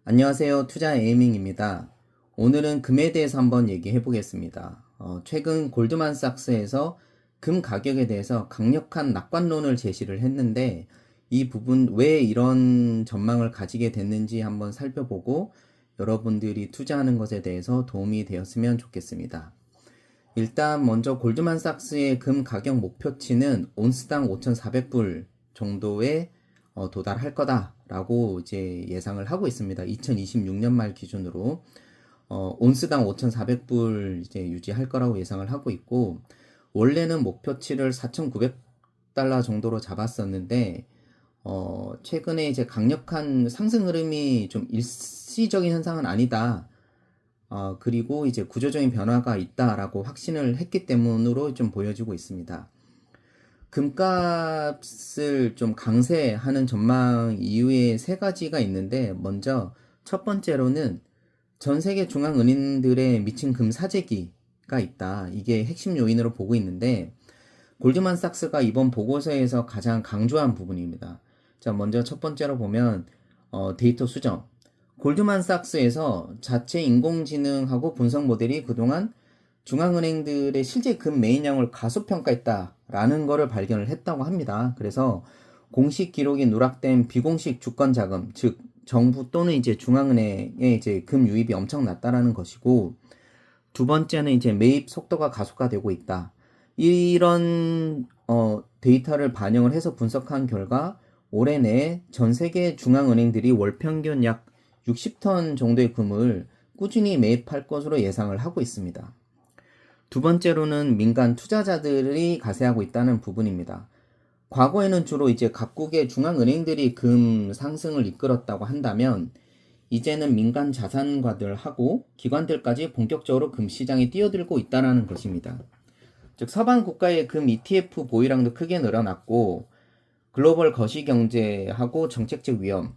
안녕하세요. 투자 에이밍입니다. 오늘은 금에 대해서 한번 얘기해 보겠습니다. 최근 골드만삭스에서 금 가격에 대해서 강력한 낙관론을 제시를 했는데 이 부분 왜 이런 전망을 가지게 됐는지 한번 살펴보고 여러분들이 투자하는 것에 대해서 도움이 되었으면 좋겠습니다. 일단 먼저 골드만삭스의 금 가격 목표치는 온스당 5,400불 정도에 도달할 거다라고 이제 예상을 하고 있습니다. 2026년 말 기준으로 온스당 5,400불 이제 유지할 거라고 예상을 하고 있고, 원래는 목표치를 4,900달러 정도로 잡았었는데 최근에 이제 강력한 상승 흐름이 좀 일시적인 현상은 아니다. 그리고 이제 구조적인 변화가 있다라고 확신을 했기 때문으로 좀 보여지고 있습니다. 금값을 좀 강세하는 전망 이유에 세 가지가 있는데, 먼저 첫 번째로는 전 세계 중앙은행들의 미친 금 사재기가 있다. 이게 핵심 요인으로 보고 있는데, 골드만삭스가 이번 보고서에서 가장 강조한 부분입니다. 자, 먼저 첫 번째로 보면 데이터 수정. 골드만삭스에서 자체 인공지능하고 분석 모델이 그동안 중앙은행들의 실제 금 매입량을 가소평가했다라는 것을 발견을 했다고 합니다. 그래서 공식 기록이 누락된 비공식 주권 자금, 즉 정부 또는 이제 중앙은행의 이제 금 유입이 엄청 낮다라는 것이고, 두 번째는 이제 매입 속도가 가속화되고 있다. 이런 데이터를 반영을 해서 분석한 결과 올해 내에 전 세계 중앙은행들이 월 평균 약 60톤 정도의 금을 꾸준히 매입할 것으로 예상을 하고 있습니다. 두 번째로는 민간 투자자들이 가세하고 있다는 부분입니다. 과거에는 주로 이제 각국의 중앙은행들이 금 상승을 이끌었다고 한다면, 이제는 민간 자산가들하고 기관들까지 본격적으로 금 시장에 뛰어들고 있다는 것입니다. 즉 서방 국가의 금 ETF 보유량도 크게 늘어났고, 글로벌 거시경제하고 정책적 위험,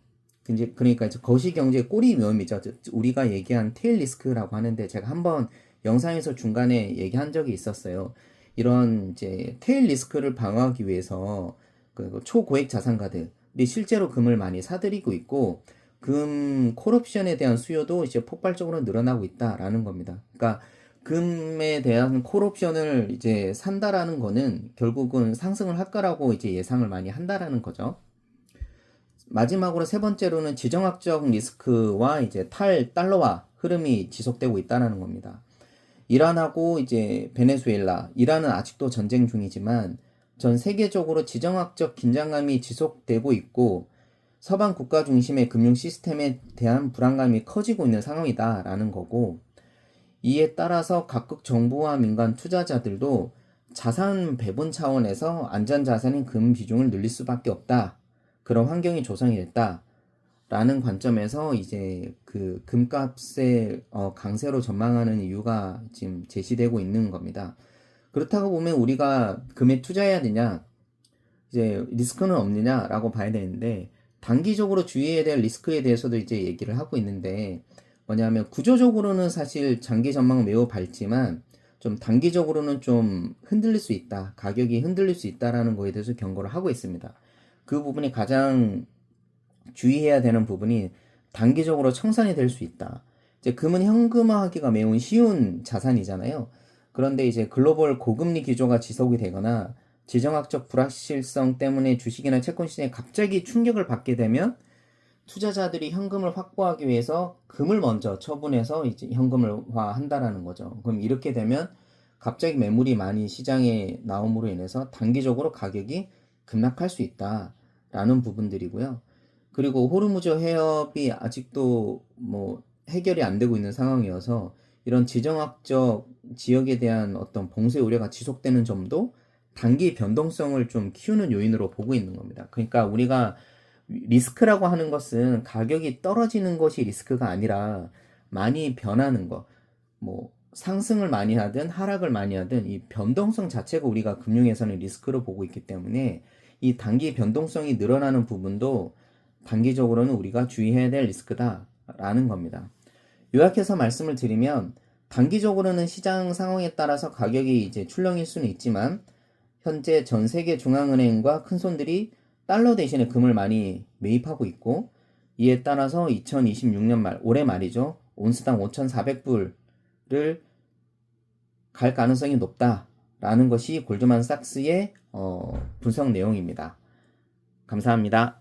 그러니까 이제 거시경제 꼬리 위험이죠. 우리가 얘기한 테일 리스크라고 하는데, 제가 한번 영상에서 중간에 얘기한 적이 있었어요. 이런 이제 테일 리스크를 방어하기 위해서 그 초고액 자산가들이 실제로 금을 많이 사들이고 있고, 금 콜옵션에 대한 수요도 이제 폭발적으로 늘어나고 있다라는 겁니다. 그러니까 금에 대한 콜옵션을 이제 산다라는 거는 결국은 상승을 할 거라고 이제 예상을 많이 한다라는 거죠. 마지막으로 세 번째로는 지정학적 리스크와 이제 탈달러화 흐름이 지속되고 있다는 겁니다. 이란하고 이제 베네수엘라, 이란은 아직도 전쟁 중이지만 전 세계적으로 지정학적 긴장감이 지속되고 있고, 서방 국가 중심의 금융 시스템에 대한 불안감이 커지고 있는 상황이다라는 거고, 이에 따라서 각국 정부와 민간 투자자들도 자산 배분 차원에서 안전자산인 금 비중을 늘릴 수밖에 없다. 그런 환경이 조성이 됐다. 라는 관점에서 이제 그 금값의 강세로 전망하는 이유가 지금 제시되고 있는 겁니다. 그렇다고 보면 우리가 금에 투자해야 되냐, 이제 리스크는 없느냐라고 봐야 되는데, 단기적으로 주의해야 될 리스크에 대해서도 이제 얘기를 하고 있는데, 뭐냐면 구조적으로는 사실 장기 전망은 매우 밝지만 좀 단기적으로는 좀 흔들릴 수 있다, 가격이 흔들릴 수 있다라는 거에 대해서 경고를 하고 있습니다. 그 부분이 가장 주의해야 되는 부분이, 단기적으로 청산이 될 수 있다. 이제 금은 현금화하기가 매우 쉬운 자산이잖아요. 그런데 이제 글로벌 고금리 기조가 지속이 되거나 지정학적 불확실성 때문에 주식이나 채권 시장에 갑자기 충격을 받게 되면 투자자들이 현금을 확보하기 위해서 금을 먼저 처분해서 이제 현금화한다라는 거죠. 그럼 이렇게 되면 갑자기 매물이 많이 시장에 나옴으로 인해서 단기적으로 가격이 급락할 수 있다라는 부분들이고요. 그리고 호르무즈 해협이 아직도 뭐 해결이 안 되고 있는 상황이어서 이런 지정학적 지역에 대한 어떤 봉쇄 우려가 지속되는 점도 단기 변동성을 좀 키우는 요인으로 보고 있는 겁니다. 그러니까 우리가 리스크라고 하는 것은 가격이 떨어지는 것이 리스크가 아니라 많이 변하는 것, 뭐 상승을 많이 하든 하락을 많이 하든 이 변동성 자체가 우리가 금융에서는 리스크로 보고 있기 때문에, 이 단기 변동성이 늘어나는 부분도 단기적으로는 우리가 주의해야 될 리스크다라는 겁니다. 요약해서 말씀을 드리면, 단기적으로는 시장 상황에 따라서 가격이 이제 출렁일 수는 있지만, 현재 전 세계 중앙은행과 큰손들이 달러 대신에 금을 많이 매입하고 있고, 이에 따라서 2026년 말, 올해 말이죠. 온스당 5,400불을 갈 가능성이 높다라는 것이 골드만삭스의 분석 내용입니다. 감사합니다.